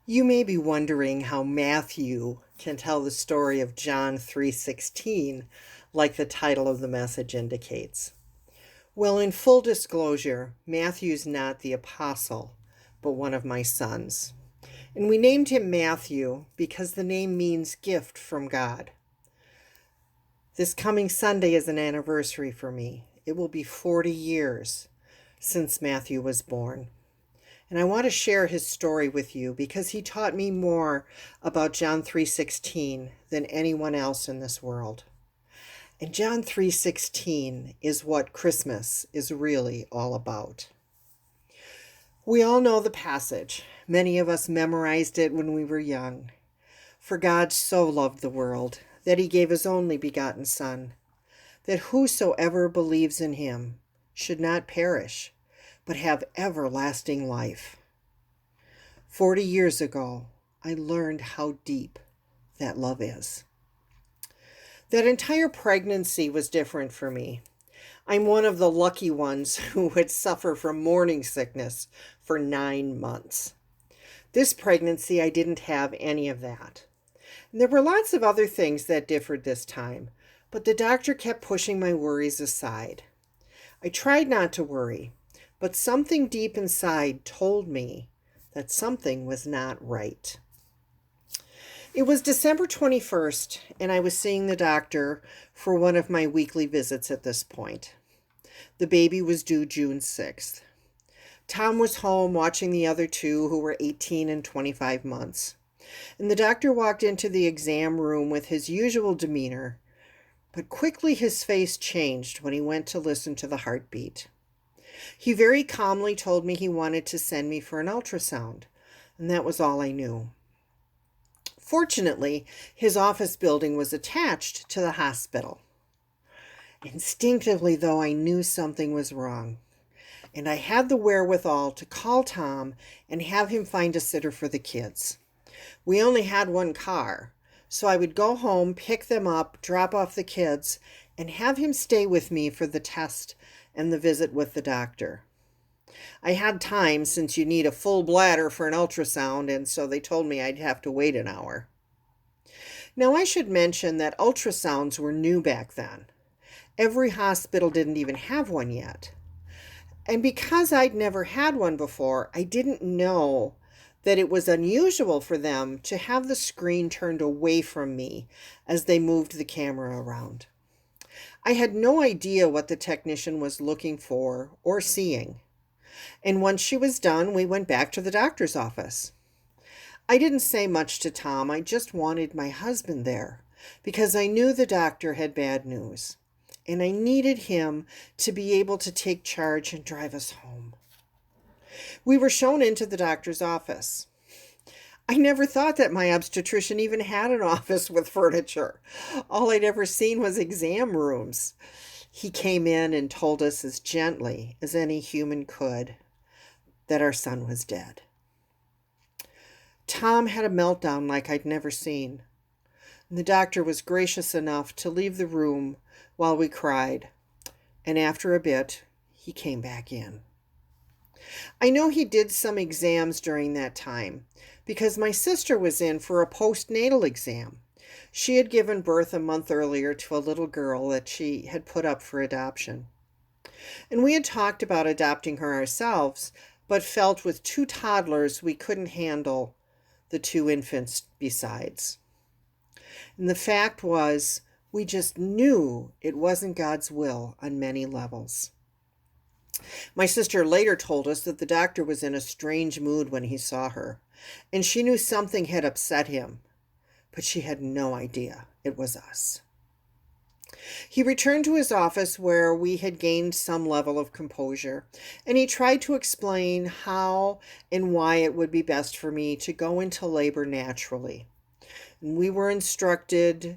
You may be wondering how Matthew can tell the story of John 3:16 like the title of the message indicates. Well, in full disclosure, Matthew's not the apostle, but one of my sons. And we named him Matthew because the name means gift from God. This coming Sunday is an anniversary for me. It will be 40 years since Matthew was born. And I want to share his story with you because he taught me more about John 3:16 than anyone else in this world. And John 3:16 is what Christmas is really all about. We all know the passage. Many of us memorized it when we were young. For God so loved the world that he gave his only begotten Son, that whosoever believes in him should not perish, but have everlasting life. 40 years ago, I learned how deep that love is. That entire pregnancy was different for me. I'm one of the lucky ones who would suffer from morning sickness for 9 months. This pregnancy, I didn't have any of that. And there were lots of other things that differed this time, but the doctor kept pushing my worries aside. I tried not to worry, but something deep inside told me that something was not right. It was December 21st, and I was seeing the doctor for one of my weekly visits at this point. The baby was due June 6th. Tom was home watching the other two who were 18 and 25 months. And the doctor walked into the exam room with his usual demeanor, but quickly his face changed when he went to listen to the heartbeat. He very calmly told me he wanted to send me for an ultrasound, and that was all I knew. Fortunately, his office building was attached to the hospital. Instinctively, though, I knew something was wrong, and I had the wherewithal to call Tom and have him find a sitter for the kids. We only had one car, so I would go home, pick them up, drop off the kids, and have him stay with me for the test and the visit with the doctor. I had time since you need a full bladder for an ultrasound, and so they told me I'd have to wait an hour. Now, I should mention that ultrasounds were new back then. Every hospital didn't even have one yet. And because I'd never had one before, I didn't know that it was unusual for them to have the screen turned away from me as they moved the camera around. I had no idea what the technician was looking for or seeing. And once she was done, we went back to the doctor's office. I didn't say much to Tom. I just wanted my husband there because I knew the doctor had bad news, and I needed him to be able to take charge and drive us home. We were shown into the doctor's office. I never thought that my obstetrician even had an office with furniture. All I'd ever seen was exam rooms. He came in and told us as gently as any human could that our son was dead. Tom had a meltdown like I'd never seen. And the doctor was gracious enough to leave the room while we cried, and after a bit, he came back in. I know he did some exams during that time because my sister was in for a postnatal exam. She had given birth a month earlier to a little girl that she had put up for adoption. And we had talked about adopting her ourselves, but felt with 2 toddlers we couldn't handle the 2 infants besides. And the fact was, we just knew it wasn't God's will on many levels. My sister later told us that the doctor was in a strange mood when he saw her, and she knew something had upset him, but she had no idea it was us. He returned to his office where we had gained some level of composure, and he tried to explain how and why it would be best for me to go into labor naturally. And we were instructed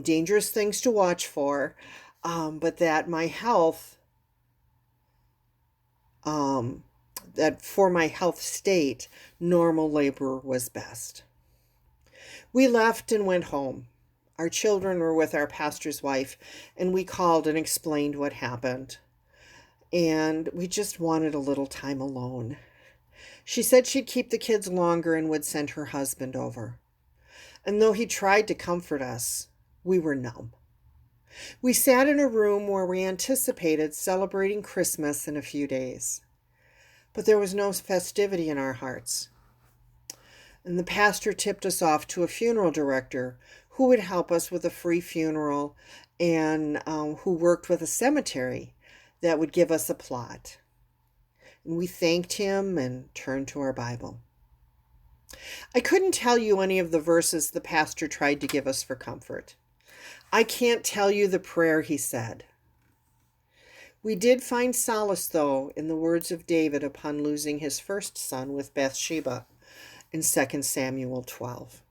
dangerous things to watch for, but that my health that for my health state, normal labor was best. We left and went home. Our children were with our pastor's wife, and we called and explained what happened. And we just wanted a little time alone. She said she'd keep the kids longer and would send her husband over. And though he tried to comfort us, we were numb. We sat in a room where we anticipated celebrating Christmas in a few days, but there was no festivity in our hearts. And the pastor tipped us off to a funeral director who would help us with a free funeral and who worked with a cemetery that would give us a plot. And we thanked him and turned to our Bible. I couldn't tell you any of the verses the pastor tried to give us for comfort. I can't tell you the prayer he said. We did find solace, though, in the words of David upon losing his first son with Bathsheba in 2 Samuel 12.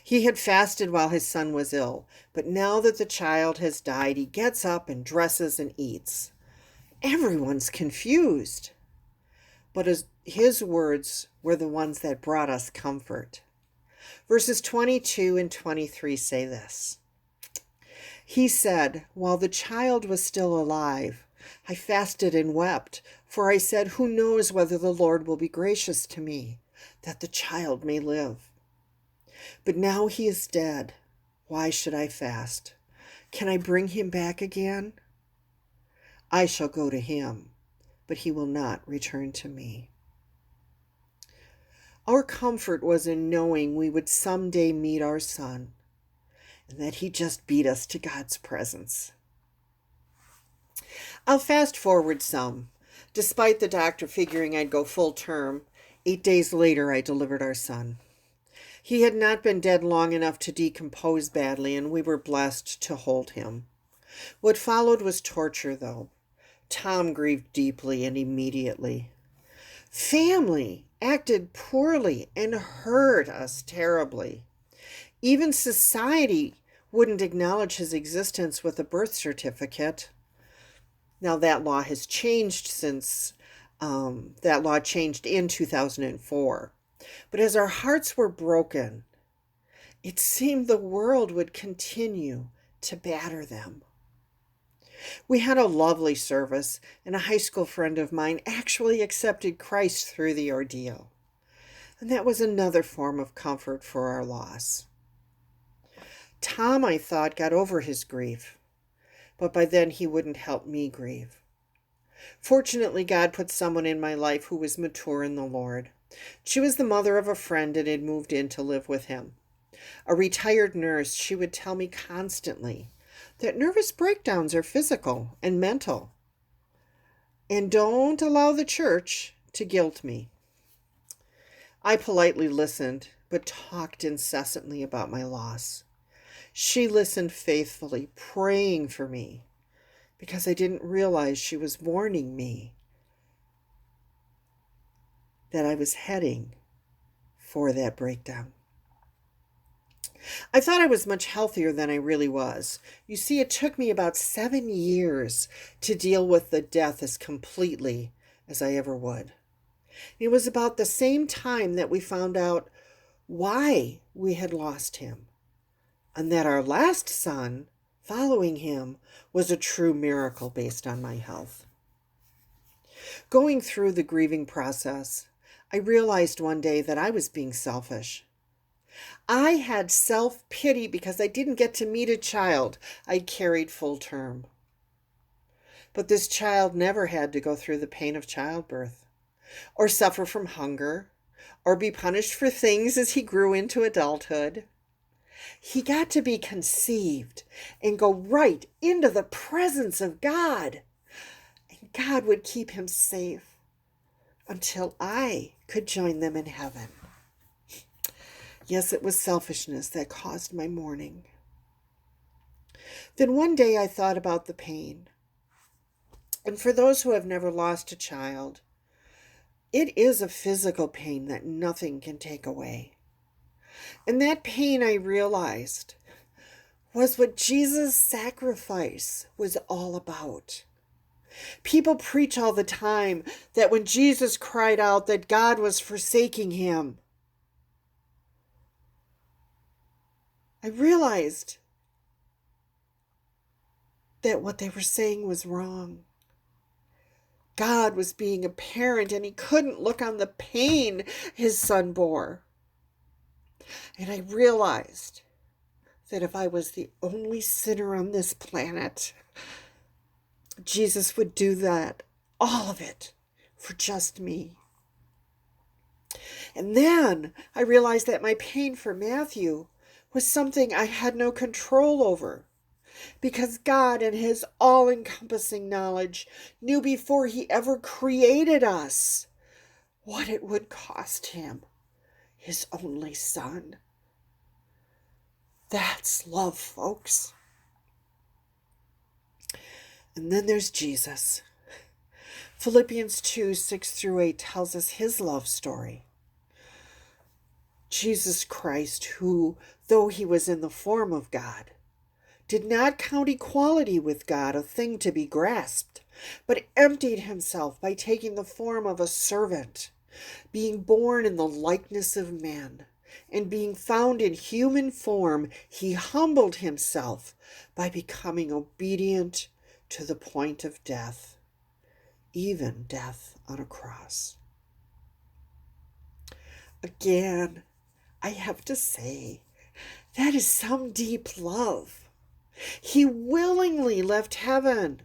He had fasted while his son was ill, but now that the child has died, he gets up and dresses and eats. Everyone's confused. But his words were the ones that brought us comfort. Verses 22 and 23 say this. He said, "While the child was still alive, I fasted and wept, for I said, 'Who knows whether the Lord will be gracious to me, that the child may live?' But now he is dead. Why should I fast? Can I bring him back again? I shall go to him, but he will not return to me." Our comfort was in knowing we would someday meet our son, and that he just beat us to God's presence. I'll fast forward some. Despite the doctor figuring I'd go full term, 8 days later I delivered our son. He had not been dead long enough to decompose badly, and we were blessed to hold him. What followed was torture, though. Tom grieved deeply and immediately. Family acted poorly and hurt us terribly. Even society wouldn't acknowledge his existence with a birth certificate. Now that law has changed since that law changed in 2004. But as our hearts were broken, it seemed the world would continue to batter them. We had a lovely service, and a high school friend of mine actually accepted Christ through the ordeal. And that was another form of comfort for our loss. Tom, I thought, got over his grief, but by then he wouldn't help me grieve. Fortunately, God put someone in my life who was mature in the Lord. She was the mother of a friend and had moved in to live with him. A retired nurse, she would tell me constantly that nervous breakdowns are physical and mental, and don't allow the church to guilt me. I politely listened, but talked incessantly about my loss. She listened faithfully, praying for me, because I didn't realize she was warning me that I was heading for that breakdown. I thought I was much healthier than I really was. You see, it took me about 7 years to deal with the death as completely as I ever would. It was about the same time that we found out why we had lost him, and that our last son, following him, was a true miracle based on my health. Going through the grieving process, I realized one day that I was being selfish. I had self-pity because I didn't get to meet a child I'd carried full term. But this child never had to go through the pain of childbirth, or suffer from hunger, or be punished for things as he grew into adulthood. He got to be conceived and go right into the presence of God. And God would keep him safe until I could join them in heaven. Yes, it was selfishness that caused my mourning. Then one day I thought about the pain. And for those who have never lost a child, it is a physical pain that nothing can take away. And that pain, I realized, was what Jesus' sacrifice was all about. People preach all the time that when Jesus cried out that God was forsaking him, I realized that what they were saying was wrong. God was being a parent and he couldn't look on the pain his son bore. And I realized that if I was the only sinner on this planet, Jesus would do that, all of it, for just me. And then I realized that my pain for Matthew was something I had no control over, because God, in his all-encompassing knowledge, knew before he ever created us what it would cost him, his only son. That's love, folks. And then there's Jesus. Philippians 2, 6-8 tells us his love story. Jesus Christ, who, though he was in the form of God, did not count equality with God a thing to be grasped, but emptied himself by taking the form of a servant, being born in the likeness of men, and being found in human form, he humbled himself by becoming obedient to the point of death, even death on a cross. Again, I have to say, that is some deep love. He willingly left heaven,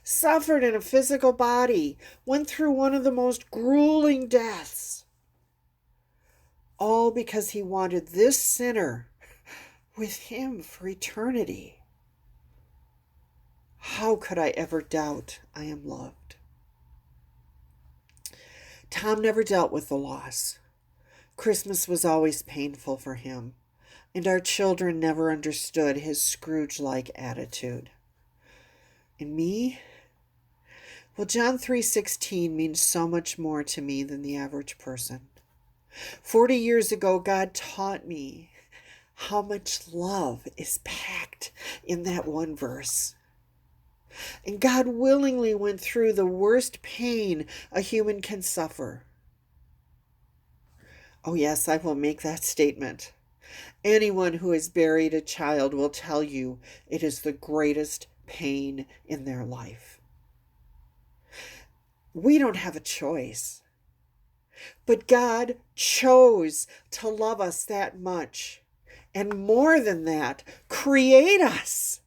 suffered in a physical body, went through one of the most grueling deaths, all because he wanted this sinner with him for eternity. How could I ever doubt I am loved? Tom never dealt with the loss. Christmas was always painful for him, and our children never understood his Scrooge-like attitude. And me? Well, John 3:16 means so much more to me than the average person. 40 years ago, God taught me how much love is packed in that one verse. And God willingly went through the worst pain a human can suffer. Oh yes, I will make that statement. Anyone who has buried a child will tell you it is the greatest pain in their life. We don't have a choice. But God chose to love us that much. And more than that, create us,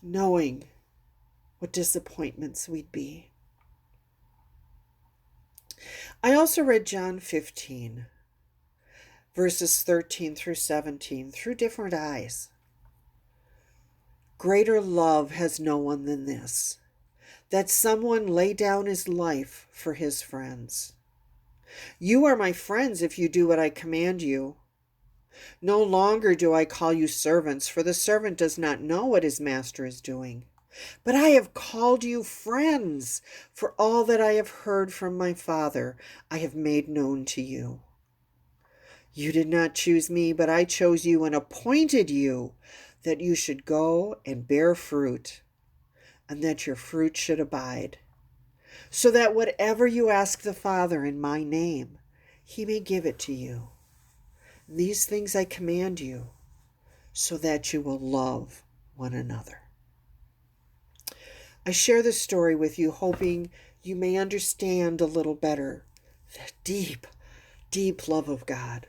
knowing what disappointments we'd be. I also read John 15, verses 13-17, through different eyes. Greater love has no one than this, that someone lay down his life for his friends. You are my friends if you do what I command you. No longer do I call you servants, for the servant does not know what his master is doing. But I have called you friends, for all that I have heard from my Father I have made known to you. You did not choose me, but I chose you and appointed you that you should go and bear fruit, and that your fruit should abide, so that whatever you ask the Father in my name, he may give it to you. These things I command you, so that you will love one another. I share this story with you, hoping you may understand a little better the deep, deep love of God,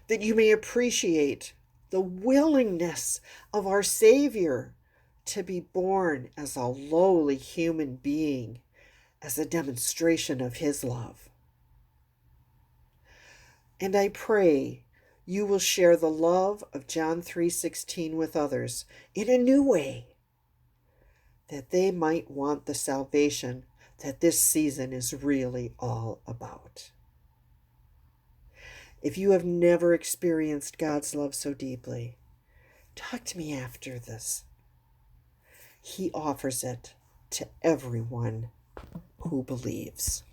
that you may appreciate the willingness of our Savior to be born as a lowly human being, as a demonstration of his love. And I pray you will share the love of John 3:16 with others in a new way, that they might want the salvation that this season is really all about. If you have never experienced God's love so deeply, talk to me after this. He offers it to everyone who believes.